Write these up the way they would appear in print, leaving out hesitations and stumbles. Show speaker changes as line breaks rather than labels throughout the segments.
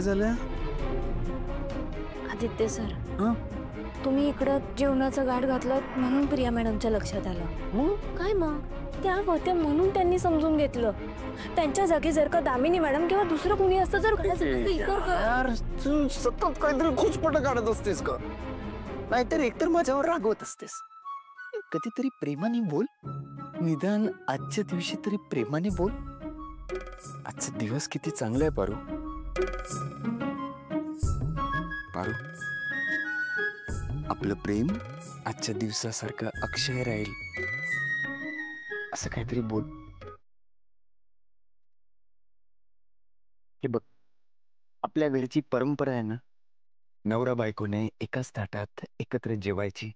काय झालं?
आदित्य सर, तुम्ही इकडं जेवणाचं गाठ घातलं म्हणून प्रिया मॅडमच्या लक्षात आलं. काय मग त्या होत्या म्हणून त्यांनी समजून घेतलं. त्यांच्या जागी जर का दामिनी मॅडम किंवा दुसरं कोणी असतं जर
यार तू सतत काहीतरी खोचपट काढत असतेस का? नाहीतर एकतर माझ्यावर रागवत असतेस. कधीतरी प्रेमाने बोल. निदान आजच्या दिवशी तरी प्रेमाने बोल. आजचा दिवस किती चांगला आहे पारू. पारू, आपलं प्रेम आजच्या दिवसासारखं अक्षय राहील असं काहीतरी बोल. हे बघ, आपल्या घरची परंपरा आहे ना, नवरा बायकोने एकाच ताटात एकत्र जेवायची.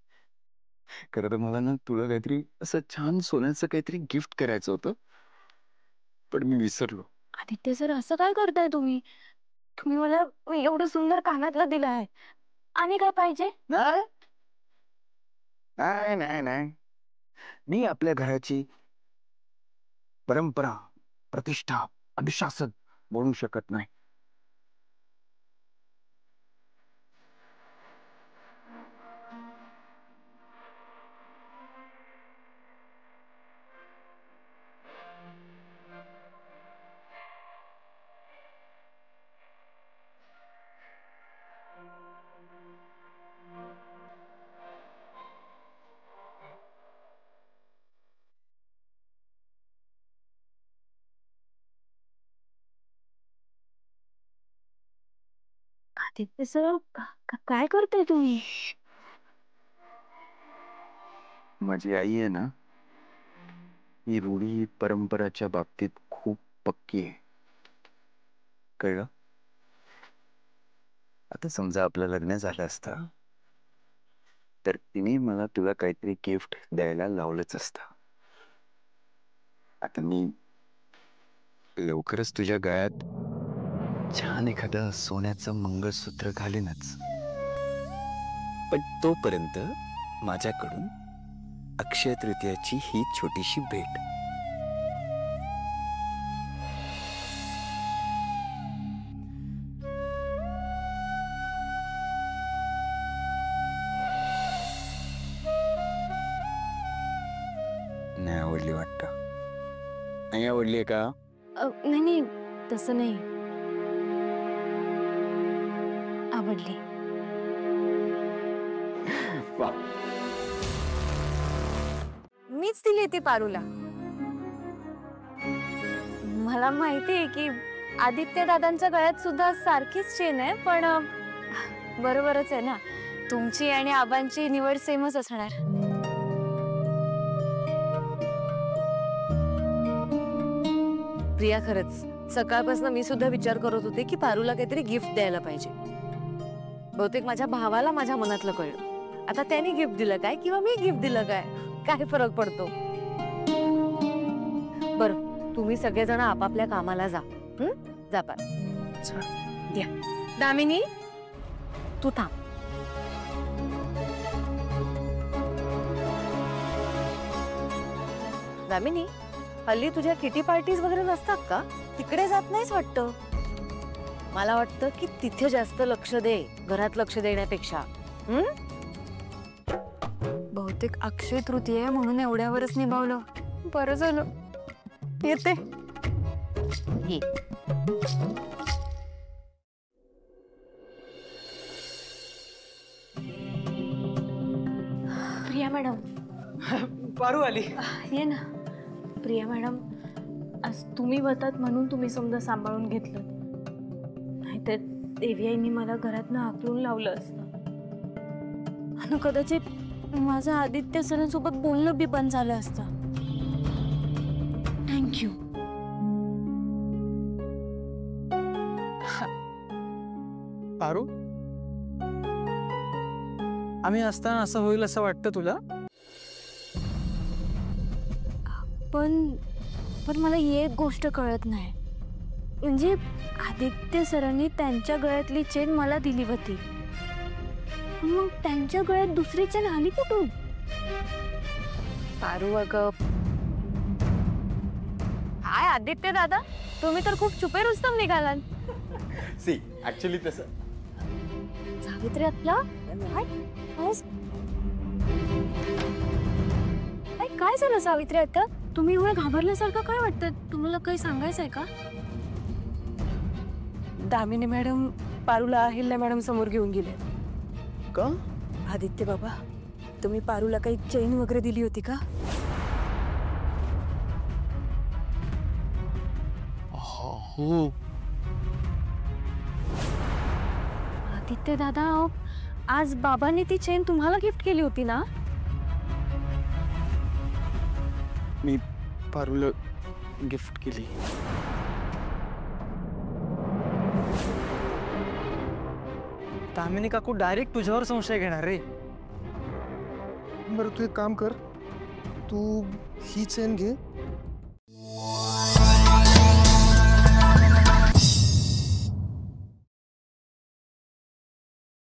खरं तर मला ना तुला काहीतरी असं छान सोन्याचं काहीतरी गिफ्ट करायचं होतं, पण मी विसरलो.
आदित्य सर, असं काय करताय तुम्ही? तुम्ही मला एवढं सुंदर कानातलं दिलं आहे. आणि काय पाहिजे?
नाही नाही नाही नाही, मी आपल्या घराची परंपरा, प्रतिष्ठा, अनुशासन बोलू शकत नाही.
आदित्य सर, काय करताय तुम्ही?
माझी आई आहे ना, ही रूढी परंपराच्या बाबतीत खूप पक्की आहे, कळलं? आता समजा आपलं लग्न झालं असतं तर तिने मला तुला काहीतरी गिफ्ट द्यायला लावलंच असतं. आता मी लवकरच तुझ्या गळ्यात छान एखादं सोन्याचं मंगळसूत्र घालेनच, पण तोपर्यंत माझ्याकडून अक्षय तृतीयाची ही छोटीशी भेट. नाही आवडली वाटतं? नाही आवडली का?
नाही नाही, तसं नाही. आवडली.
वा,
मीच दिली ती पारूला. मला माहिती आहे की आदित्य दादांच्या गळ्यात सुद्धा सारखीच चेन आहे, पण बरोबरच आहे ना, तुमची आणि आबांची निवड सेमच असणार.
प्रिया, खरंच सकाळपासून मी सुद्धा विचार करत होते की पारूला काहीतरी गिफ्ट द्यायला पाहिजे. बहुतेक माझ्या भावाला माझ्या मनातलं कळलं. आता त्याने गिफ्ट दिलं काय किंवा मी गिफ्ट दिलं काय फरक पडतो? बरं, तुम्ही सगळेजण आपापल्या कामाला जा. जा पार.
द्या. दामिनी, तू थांब.
दामिनी, हल्ली तुझ्या किटी पार्टीज वगैरे नसतात का? तिकडे जात नाहीस वाटतं. मला वाटतं की तिथे जास्त लक्ष दे, घरात लक्ष देण्यापेक्षा.
बहुतेक अक्षय तृतीया म्हणून एवढ्यावरच निभावलं. बरं झालं. येते.
ये.
प्रिया मॅडम.
पारू आली.
ये ना. प्रिया मॅडम, आज तुम्ही होतात म्हणून तुम्ही समजा सांभाळून घेतलं, नाहीतर देवी आईनी मला घरातनं हाकलून लावलं असतं. आणि कदाचित माझं आदित्य सरांसोबत बोलणं बी बंद झालं असतं. थँक्यू.
पारू, आम्ही असताना असं होईल असं वाटतं तुला?
पण मला एक गोष्ट कळत नाही. म्हणजे आदित्य सरांनी त्यांच्या गळ्यातली चेन मला दिली होती, पण मग त्यांच्या गळ्यात दुसरी चेन आली कुठून?
पारू अगं, हाय आदित्य दादा, तुम्ही तर खूप छुपे रुस्तम निघालात.
सी ऍक्च्युली तसं
सावित्री आत्या काय झालं सावित्री आत्या? तुम्ही एवढं घाबरल्यासारखं काय वाटतं? तुम्हाला काही सांगायचंय का?
दामिनी मॅडम पारूला अहिल्या मॅडम समोर घेऊन गेले.
का?
आदित्य बाबा, तुम्ही पारूला काही चेन वगैरे दिली होती का?
हो.
आदित्य दादा, आज बाबांनी ती चेन तुम्हाला गिफ्ट केली होती ना?
मी पारूला गिफ्ट केली.
दामिनी काकू डायरेक्ट तुझ्यावर संशय घेणार रे.
बरं तू एक काम कर, तू ही चेन घे